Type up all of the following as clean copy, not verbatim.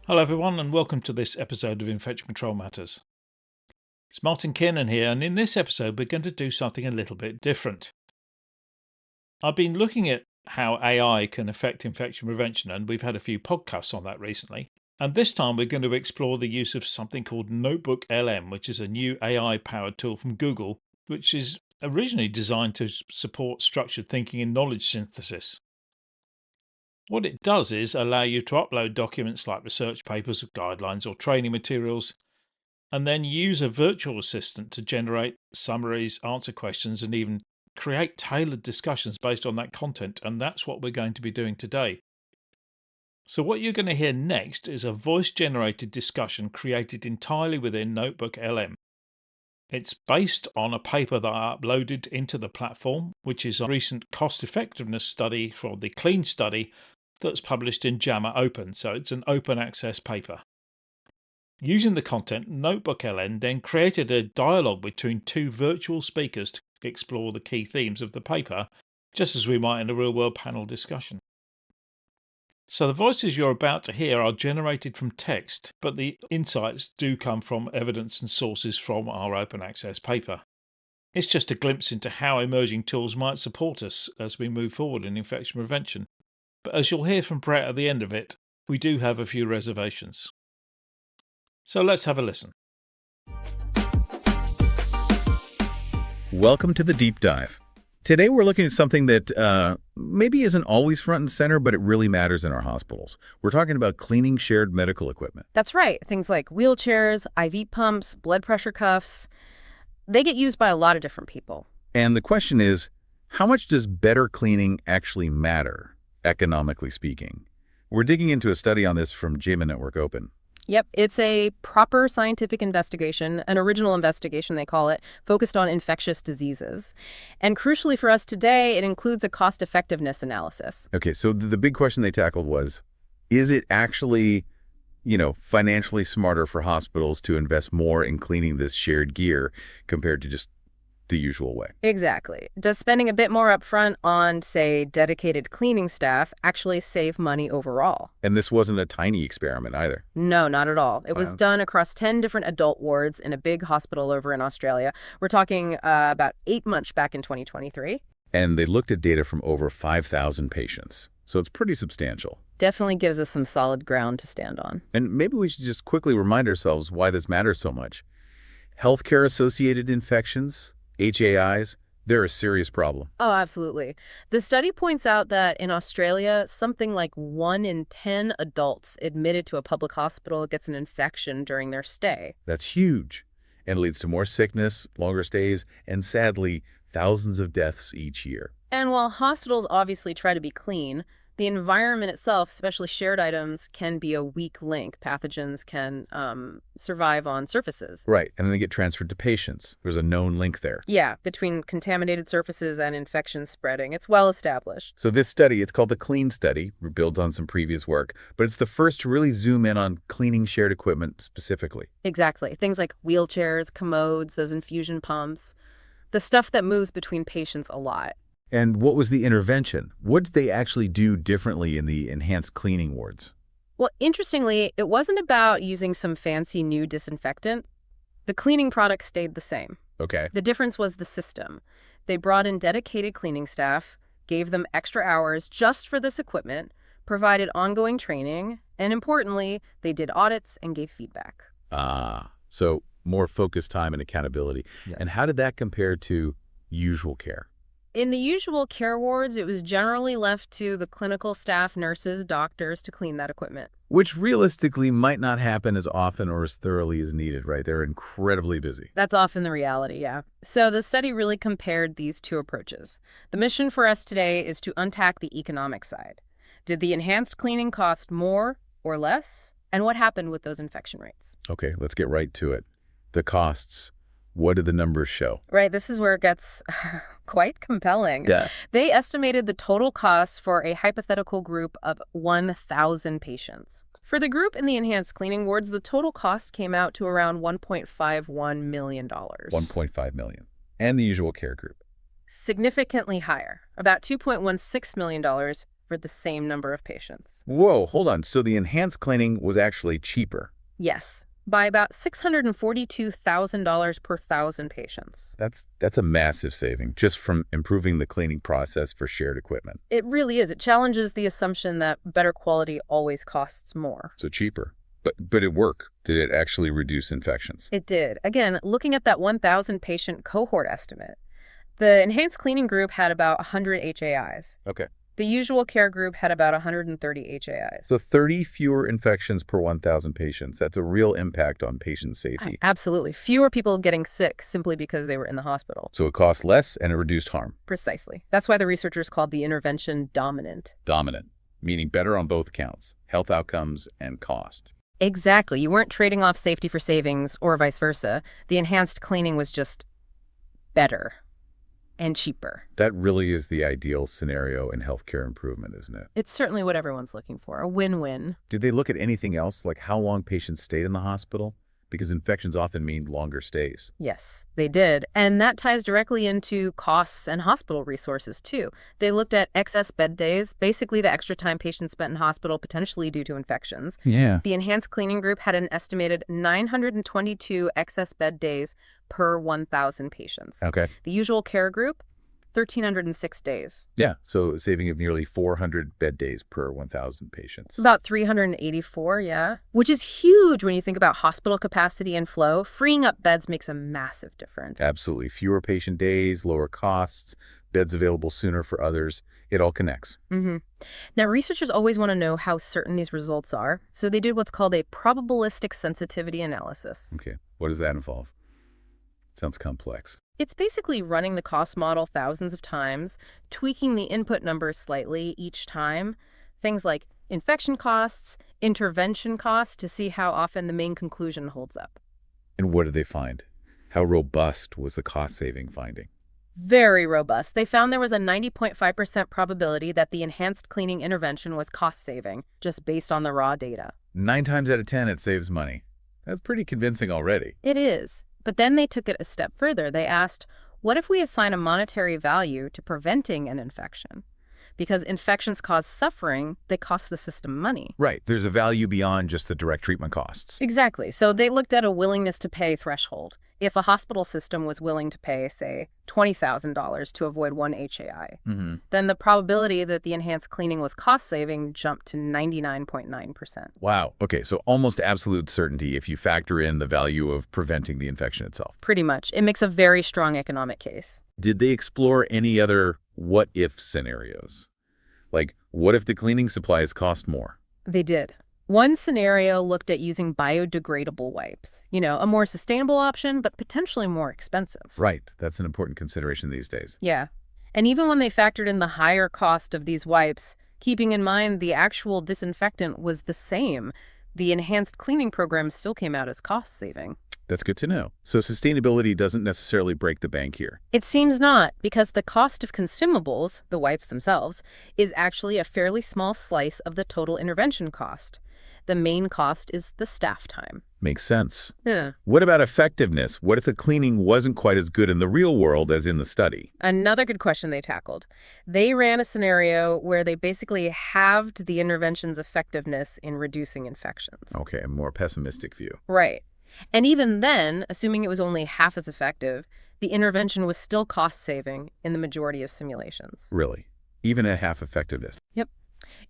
Hello everyone and welcome to this episode of Infection Control Matters. It's Martin Kiernan here, and in this episode we're going to do something a little bit different. I've been looking at how AI can affect infection prevention, and we've had a few podcasts on that recently. And this time we're going to explore the use of something called NotebookLM, which is a new AI-powered tool from Google, which is originally designed to support structured thinking and knowledge synthesis. What it does is allow you to upload documents like research papers, guidelines, or training materials, and then use a virtual assistant to generate summaries, answer questions, and even create tailored discussions based on that content. And that's what we're going to be doing today. So what you're going to hear next is a voice-generated discussion created entirely within NotebookLM. It's based on a paper that I uploaded into the platform, which is a recent cost-effectiveness study for the CLEEN study that's published in JAMA Open, so it's an open access paper. Using the content, NotebookLM then created a dialogue between two virtual speakers to explore the key themes of the paper, just as we might in a real-world panel discussion. So the voices you're about to hear are generated from text, but the insights do come from evidence and sources from our open access paper. It's just a glimpse into how emerging tools might support us as we move forward in infection prevention. But as you'll hear from Brett at the end of it, we do have a few reservations. So let's have a listen. Welcome to the Deep Dive. Today we're looking at something that maybe isn't always front and center, but it really matters in our hospitals. We're talking about cleaning shared medical equipment. That's right. Things like wheelchairs, IV pumps, blood pressure cuffs, they get used by a lot of different people. And the question is, how much does better cleaning actually matter, economically speaking? We're digging into a study on this from JAMA Network Open. Yep, it's a proper scientific investigation, an original investigation they call it, focused on infectious diseases. And crucially for us today, it includes a cost-effectiveness analysis. Okay, so the big question they tackled was, is it actually, financially smarter for hospitals to invest more in cleaning this shared gear compared to just the usual way? Exactly. Does spending a bit more upfront on, say, dedicated cleaning staff actually save money overall? And this wasn't a tiny experiment either. No, not at all. It was done across 10 different adult wards in a big hospital over in Australia. We're talking about 8 months back in 2023. And they looked at data from over 5,000 patients. So it's pretty substantial. Definitely gives us some solid ground to stand on. And maybe we should just quickly remind ourselves why this matters so much. Healthcare-associated infections, HAIs, they're a serious problem. Oh, absolutely. The study points out that in Australia, something like 1 in 10 adults admitted to a public hospital gets an infection during their stay. That's huge and leads to more sickness, longer stays, and sadly, thousands of deaths each year. And while hospitals obviously try to be clean, the environment itself, especially shared items, can be a weak link. Pathogens can survive on surfaces. Right, and then they get transferred to patients. There's a known link there. Yeah, between contaminated surfaces and infection spreading. It's well established. So this study, it's called the CLEEN study, it builds on some previous work, but it's the first to really zoom in on cleaning shared equipment specifically. Exactly. Things like wheelchairs, commodes, those infusion pumps, the stuff that moves between patients a lot. And what was the intervention? What did they actually do differently in the enhanced cleaning wards? Well, interestingly, it wasn't about using some fancy new disinfectant. The cleaning product stayed the same. Okay. The difference was the system. They brought in dedicated cleaning staff, gave them extra hours just for this equipment, provided ongoing training, and importantly, they did audits and gave feedback. So more focused time and accountability. Yeah. And how did that compare to usual care? In the usual care wards, it was generally left to the clinical staff, nurses, doctors to clean that equipment. Which realistically might not happen as often or as thoroughly as needed, right? They're incredibly busy. That's often the reality, yeah. So the study really compared these two approaches. The mission for us today is to unpack the economic side. Did the enhanced cleaning cost more or less? And what happened with those infection rates? Okay, let's get right to it. The costs. What did the numbers show? Right, this is where it gets quite compelling. Yeah. They estimated the total cost for a hypothetical group of 1,000 patients. For the group in the enhanced cleaning wards, the total cost came out to around $1.51 million. $1.5 million. And the usual care group? Significantly higher, about $2.16 million for the same number of patients. Whoa, hold on. So the enhanced cleaning was actually cheaper. Yes, by about $642,000 per 1,000 patients. That's a massive saving just from improving the cleaning process for shared equipment. It really is. It challenges the assumption that better quality always costs more. So cheaper. But it worked. Did it actually reduce infections? It did. Again, looking at that 1,000 patient cohort estimate, the enhanced cleaning group had about 100 HAIs. Okay. The usual care group had about 130 HAIs. So 30 fewer infections per 1,000 patients. That's a real impact on patient safety. Absolutely. Fewer people getting sick simply because they were in the hospital. So it cost less and it reduced harm. Precisely. That's why the researchers called the intervention dominant. Dominant, meaning better on both counts, health outcomes and cost. Exactly. You weren't trading off safety for savings or vice versa. The enhanced cleaning was just better and cheaper. That really is the ideal scenario in healthcare improvement, isn't it? It's certainly what everyone's looking for, a win-win. Did they look at anything else, like how long patients stayed in the hospital? Because infections often mean longer stays. Yes, they did. And that ties directly into costs and hospital resources, too. They looked at excess bed days, basically the extra time patients spent in hospital potentially due to infections. Yeah. The enhanced cleaning group had an estimated 922 excess bed days per 1,000 patients. Okay. The usual care group, 1,306 days. Yeah, so a saving of nearly 400 bed days per 1,000 patients. About 384, yeah. Which is huge when you think about hospital capacity and flow. Freeing up beds makes a massive difference. Absolutely. Fewer patient days, lower costs, beds available sooner for others. It all connects. Now, researchers always want to know how certain these results are, so they did what's called a probabilistic sensitivity analysis. Okay, what does that involve? Sounds complex. It's basically running the cost model thousands of times, tweaking the input numbers slightly each time, things like infection costs, intervention costs, to see how often the main conclusion holds up. And what did they find? How robust was the cost-saving finding? Very robust. They found there was a 90.5% probability that the enhanced cleaning intervention was cost-saving, just based on the raw data. 9 times out of 10, it saves money. That's pretty convincing already. It is. But then they took it a step further. They asked, what if we assign a monetary value to preventing an infection? Because infections cause suffering, they cost the system money. Right. There's a value beyond just the direct treatment costs. Exactly. So they looked at a willingness to pay threshold. If a hospital system was willing to pay, say, $20,000 to avoid one HAI, then the probability that the enhanced cleaning was cost-saving jumped to 99.9%. Wow. Okay, so almost absolute certainty if you factor in the value of preventing the infection itself. Pretty much. It makes a very strong economic case. Did they explore any other what-if scenarios? Like, what if the cleaning supplies cost more? They did. One scenario looked at using biodegradable wipes. You know, a more sustainable option, but potentially more expensive. Right. That's an important consideration these days. Yeah. And even when they factored in the higher cost of these wipes, keeping in mind the actual disinfectant was the same, the enhanced cleaning program still came out as cost-saving. That's good to know. So sustainability doesn't necessarily break the bank here. It seems not, because the cost of consumables, the wipes themselves, is actually a fairly small slice of the total intervention cost. The main cost is the staff time. Makes sense. Yeah. What about effectiveness? What if the cleaning wasn't quite as good in the real world as in the study? Another good question they tackled. They ran a scenario where they basically halved the intervention's effectiveness in reducing infections. Okay, a more pessimistic view. Right. And even then, assuming it was only half as effective, the intervention was still cost-saving in the majority of simulations. Really? Even at half effectiveness? Yep.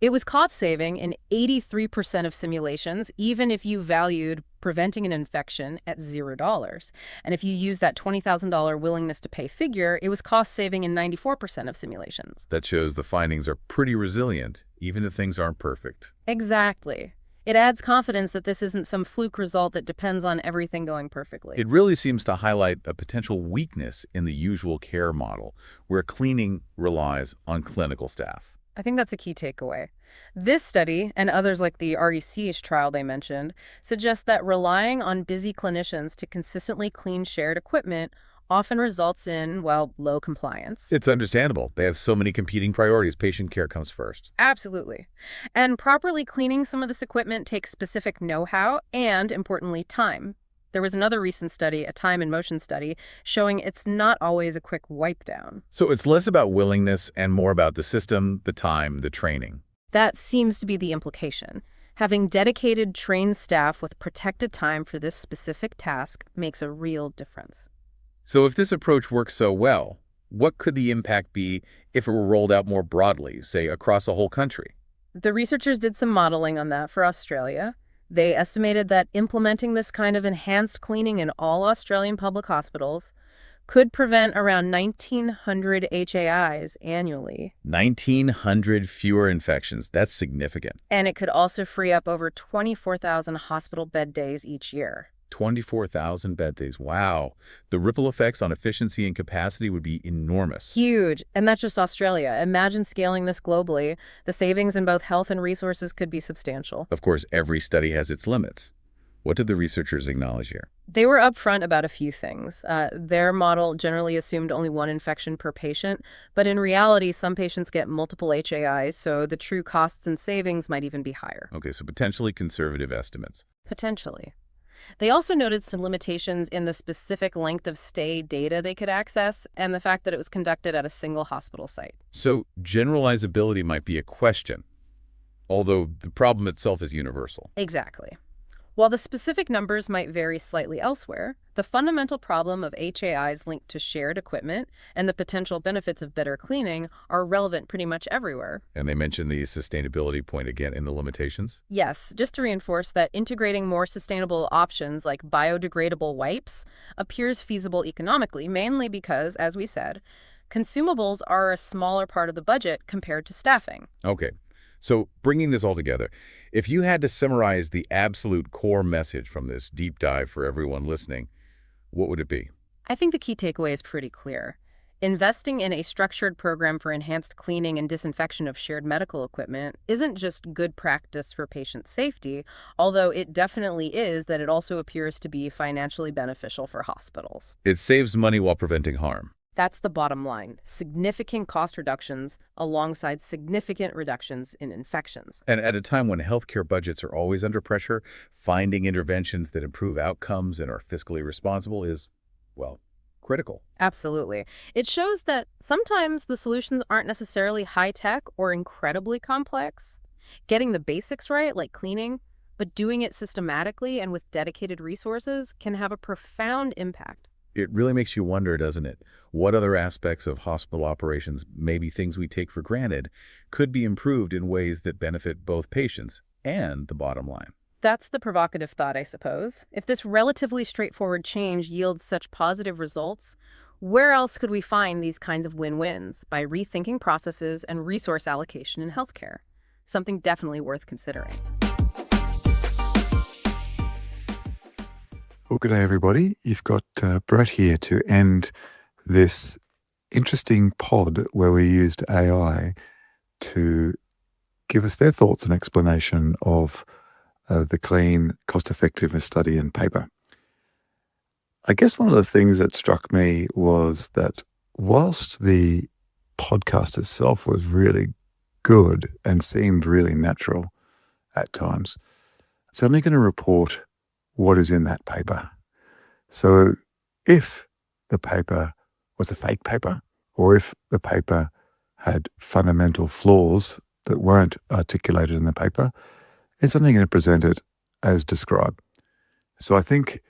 It was cost-saving in 83% of simulations, even if you valued preventing an infection at $0. And if you use that $20,000 willingness to pay figure, it was cost-saving in 94% of simulations. That shows the findings are pretty resilient, even if things aren't perfect. Exactly. It adds confidence that this isn't some fluke result that depends on everything going perfectly. It really seems to highlight a potential weakness in the usual care model, where cleaning relies on clinical staff. I think that's a key takeaway. This study, and others like the RECH trial they mentioned, suggest that relying on busy clinicians to consistently clean shared equipment often results in, well, low compliance. It's understandable. They have so many competing priorities. Patient care comes first. Absolutely. And properly cleaning some of this equipment takes specific know-how and, importantly, time. There was another recent study, a time and motion study, showing it's not always a quick wipe down. So it's less about willingness and more about the system, the time, the training. That seems to be the implication. Having dedicated, trained staff with protected time for this specific task makes a real difference. So if this approach works so well, what could the impact be if it were rolled out more broadly, say across a whole country? The researchers did some modeling on that for Australia. They estimated that implementing this kind of enhanced cleaning in all Australian public hospitals could prevent around 1,900 HAIs annually. 1,900 fewer infections. That's significant. And it could also free up over 24,000 hospital bed days each year. 24,000 bed days. Wow. The ripple effects on efficiency and capacity would be enormous. Huge. And that's just Australia. Imagine scaling this globally. The savings in both health and resources could be substantial. Of course, every study has its limits. What did the researchers acknowledge here? They were upfront about a few things. Their model generally assumed only one infection per patient, but in reality, some patients get multiple HAIs, so the true costs and savings might even be higher. Okay, so potentially conservative estimates. Potentially. They also noted some limitations in the specific length of stay data they could access and the fact that it was conducted at a single hospital site. So generalizability might be a question, although the problem itself is universal. Exactly. While the specific numbers might vary slightly elsewhere, the fundamental problem of HAIs linked to shared equipment and the potential benefits of better cleaning are relevant pretty much everywhere. And they mentioned the sustainability point again in the limitations? Yes, just to reinforce that integrating more sustainable options like biodegradable wipes appears feasible economically, mainly because, as we said, consumables are a smaller part of the budget compared to staffing. Okay. So bringing this all together, if you had to summarize the absolute core message from this deep dive for everyone listening, what would it be? I think the key takeaway is pretty clear. Investing in a structured program for enhanced cleaning and disinfection of shared medical equipment isn't just good practice for patient safety, although it definitely is that it also appears to be financially beneficial for hospitals. It saves money while preventing harm. That's the bottom line. Significant cost reductions alongside significant reductions in infections. And at a time when healthcare budgets are always under pressure, finding interventions that improve outcomes and are fiscally responsible is, well, critical. Absolutely. It shows that sometimes the solutions aren't necessarily high-tech or incredibly complex. Getting the basics right, like cleaning, but doing it systematically and with dedicated resources can have a profound impact. It really makes you wonder, doesn't it? What other aspects of hospital operations, maybe things we take for granted, could be improved in ways that benefit both patients and the bottom line? That's the provocative thought, I suppose. If this relatively straightforward change yields such positive results, where else could we find these kinds of win-wins by rethinking processes and resource allocation in healthcare? Something definitely worth considering. Well, good day, everybody. You've got Brett here to end this interesting pod where we used AI to give us their thoughts and explanation of the CLEEN cost-effectiveness study and paper. I guess one of the things that struck me was that whilst the podcast itself was really good and seemed really natural at times, it's only going to report what is in that paper. So if the paper was a fake paper, or if the paper had fundamental flaws that weren't articulated in the paper, it's only going to present it as described. So I think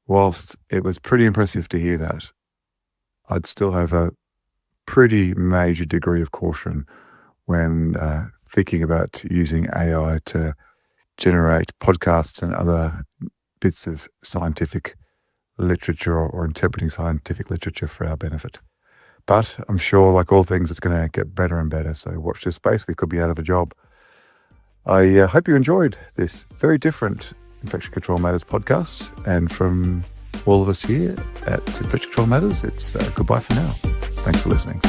whilst it was pretty impressive to hear that, I'd still have a pretty major degree of caution when thinking about using AI to generate podcasts and other bits of scientific literature or interpreting scientific literature for our benefit. But I'm sure, like all things, it's going to get better and better. So watch this space. We could be out of a job. I hope you enjoyed this very different Infection Control Matters podcast. And from all of us here at Infection Control Matters, it's goodbye for now. Thanks for listening.